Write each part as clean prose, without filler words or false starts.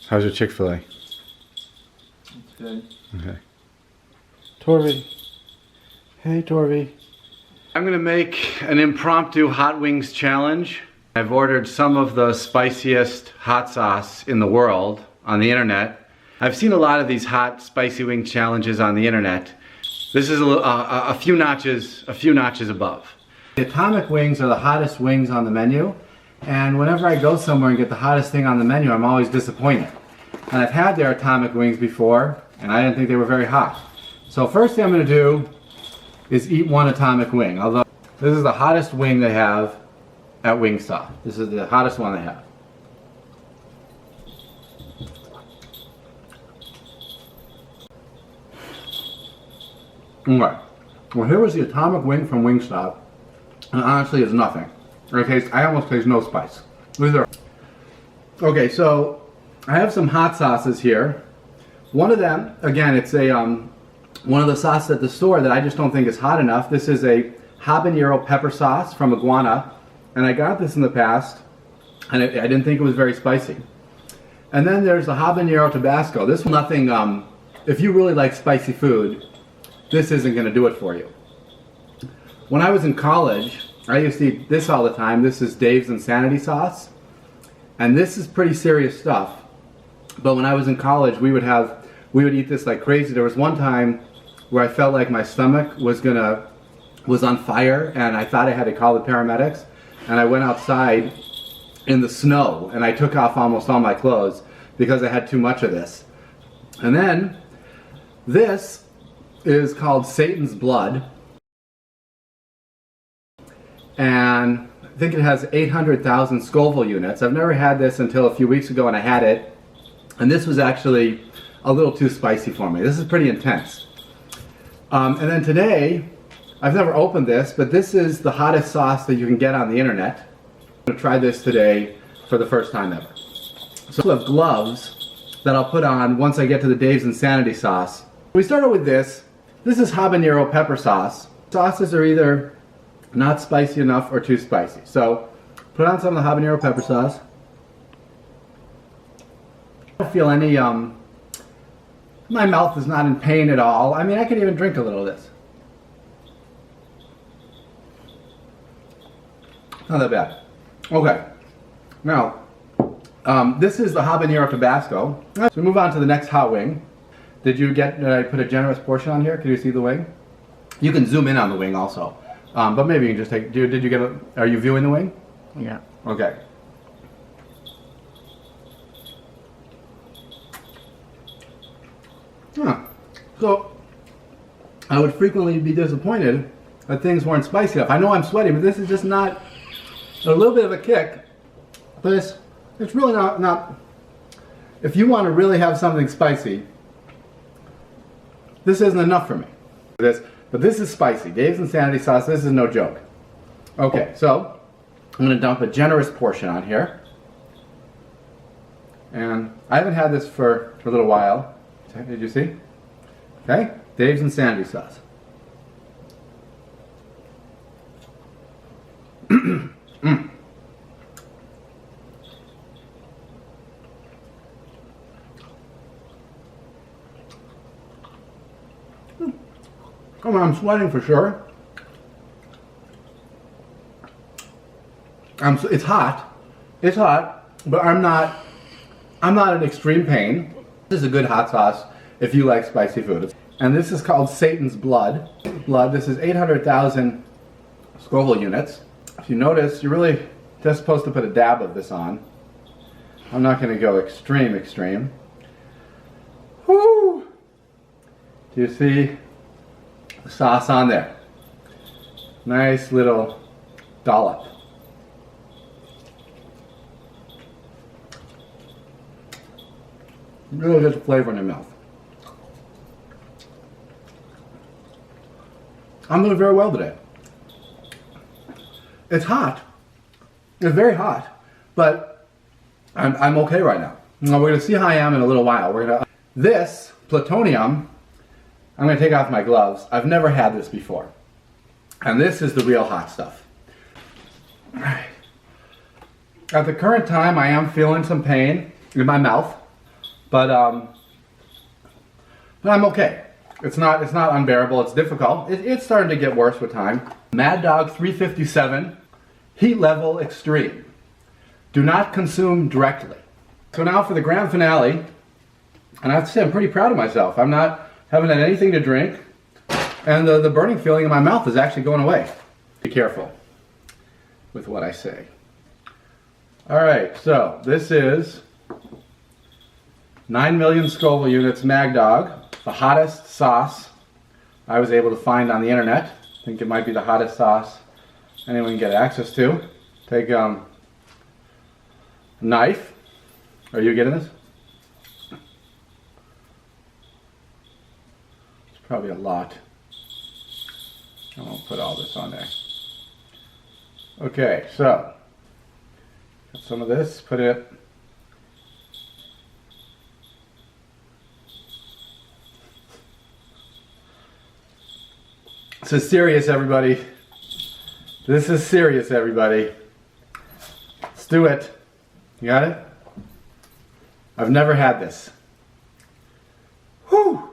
How's your Chick-fil-A? It's good. Okay. Torvy. Hey, Torvy. I'm gonna make an impromptu hot wings challenge. I've ordered some of the spiciest hot sauce in the world on the internet. I've seen a lot of these hot spicy wing challenges on the internet. This is a few notches above. The atomic wings are the hottest wings on the menu, and whenever I go somewhere and get the hottest thing on the menu, I'm always disappointed. And I've had their atomic wings before, and I didn't think they were very hot. So first thing I'm gonna do is eat one atomic wing. Although this is the hottest wing they have at Wingstop. This is the hottest one they have. Alright, well here was the atomic wing from Wingstop, and honestly it's nothing. I almost taste no spice. Okay, so I have some hot sauces here. One of them, again, it's a one of the sauces at the store that I just don't think is hot enough. This is a habanero pepper sauce from Iguana, and I got this in the past, and I didn't think it was very spicy. And then there's the habanero Tabasco. This one, nothing. If you really like spicy food, this isn't going to do it for you. When I was in college, I used to eat this all the time. This is Dave's Insanity sauce, and this is pretty serious stuff. But when I was in college, we would eat this like crazy. There was one time where I felt like my stomach was on fire, and I thought I had to call the paramedics. And I went outside in the snow, and I took off almost all my clothes because I had too much of this. And then this is called Satan's Blood, and I think it has 800,000 Scoville units. I've never had this until a few weeks ago, and I had it, and this was actually a little too spicy for me. This is pretty intense. And then today, I've never opened this, but this is the hottest sauce that you can get on the internet. I'm going to try this today for the first time ever. So I have gloves that I'll put on once I get to the Dave's Insanity sauce. We started with this. This is habanero pepper sauce. Sauces are either not spicy enough or too spicy. So put on some of the habanero pepper sauce. I don't feel any, my mouth is not in pain at all. I mean, I could even drink a little of this. Not that bad. Okay. Now, this is the habanero Tabasco. So we move on to the next hot wing. Did I put a generous portion on here? Can you see the wing? You can zoom in on the wing also. But maybe you can just take, are you viewing the wing? Yeah. Okay. Huh. So, I would frequently be disappointed that things weren't spicy enough. I know I'm sweating, but this is just not a little bit of a kick. But it's really not. If you want to really have something spicy, this isn't enough for me. But this is spicy. Dave's Insanity sauce, this is no joke. Okay, so I'm going to dump a generous portion on here. And I haven't had this for a little while. Did you see? Okay, Dave's Insanity sauce. Come on, I'm sweating for sure. It's hot. It's hot, but I'm not in extreme pain. This is a good hot sauce if you like spicy food. And this is called Satan's Blood. This is 800,000 Scoville units. If you notice, you're really just supposed to put a dab of this on. I'm not going to go extreme. Whoo! Do you see the sauce on there? Nice little dollop. Really gets the flavor in your mouth. I'm doing very well today. It's hot. It's very hot, but I'm okay right now. Now we're going to see how I am in a little while. This plutonium, I'm going to take off my gloves. I've never had this before. And this is the real hot stuff. At the current time, I am feeling some pain in my mouth. But I'm okay. It's not unbearable. It's difficult. It's starting to get worse with time. Mad Dog 357, heat level extreme. Do not consume directly. So now for the grand finale, and I have to say I'm pretty proud of myself. I'm not haven't had anything to drink, and the burning feeling in my mouth is actually going away. Be careful with what I say. All right, so this is 9 million Scoville units Mad Dog, the hottest sauce I was able to find on the internet. I think it might be the hottest sauce anyone can get access to. Take a knife. Are you getting this? It's probably a lot. I won't put all this on there. Okay, so got some of this, put it. This is serious, everybody. This is serious, everybody. Let's do it. You got it? I've never had this. Whew.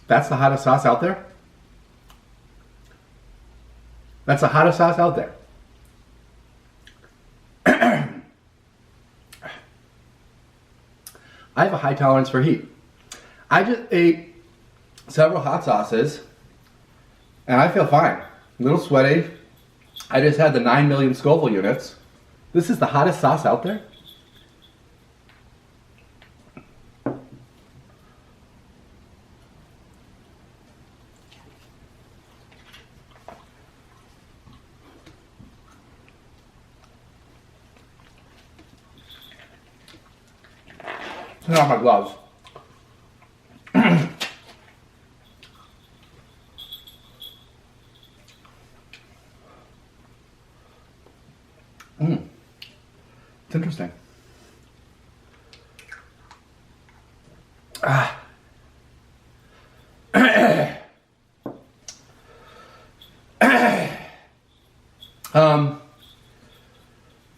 That's the hottest sauce out there? That's the hottest sauce out there. I have a high tolerance for heat. I just ate several hot sauces and I feel fine. A little sweaty. I just had the 9 million Scoville units. This is the hottest sauce out there? Turn off my gloves. It's interesting.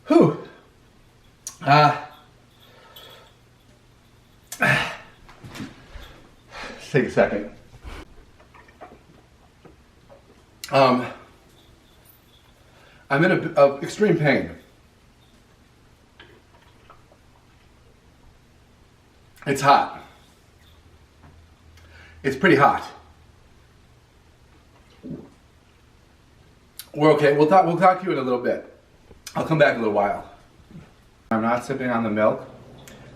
Whew. Take a second. I'm in a extreme pain. It's hot. It's pretty hot. We're okay. We'll talk to you in a little bit. I'll come back in a little while. I'm not sipping on the milk.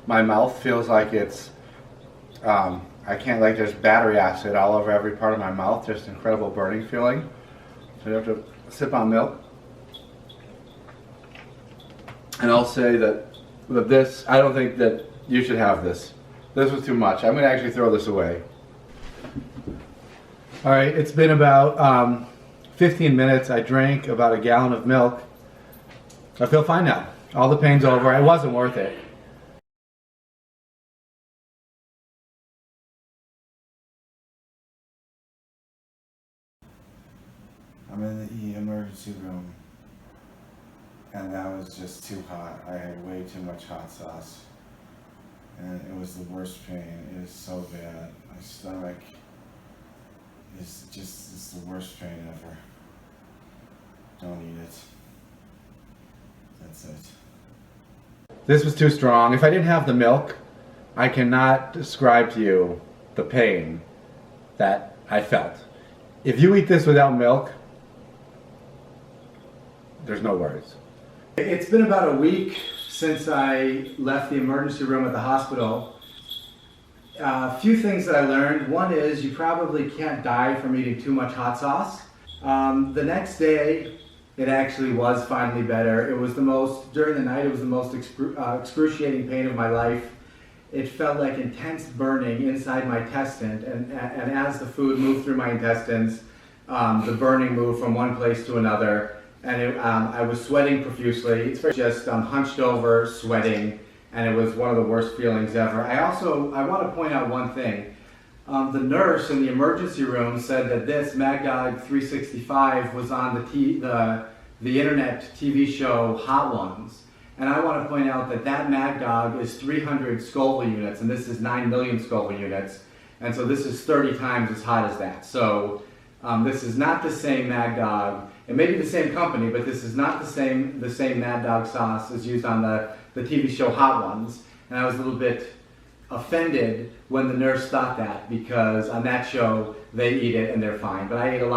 My mouth feels like it's I can't, like, there's battery acid all over every part of my mouth, just incredible burning feeling. So you have to sip on milk. And I'll say that with this, I don't think that you should have this. This was too much. I'm going to actually throw this away. All right, it's been about 15 minutes. I drank about a gallon of milk. I feel fine now. All the pain's over. It wasn't worth it. I'm in the emergency room, and that was just too hot. I had way too much hot sauce, and it was the worst pain. It is so bad. My stomach is just, it's the worst pain ever. Don't eat it. That's it. This was too strong. If I didn't have the milk, I cannot describe to you the pain that I felt. If you eat this without milk, there's no words. It's been about a week since I left the emergency room at the hospital. A few things that I learned. One is you probably can't die from eating too much hot sauce. The next day, it actually was finally better. It was the most, during the night, it was the most excruciating pain of my life. it felt like intense burning inside my intestine, and as the food moved through my intestines, the burning moved from one place to another, and I was sweating profusely. It's just hunched over, sweating, and it was one of the worst feelings ever. I want to point out one thing. The nurse in the emergency room said that this Mad Dog 365 was on the internet TV show Hot Ones. And I want to point out that Mad Dog is 300 Scoville units, and this is 9 million Scoville units. And so this is 30 times as hot as that. So this is not the same Mad Dog. It may be the same company, but this is not the same Mad Dog sauce as used on the TV show Hot Ones. And I was a little bit offended when the nurse thought that, because on that show they eat it and they're fine. But I ate a lot.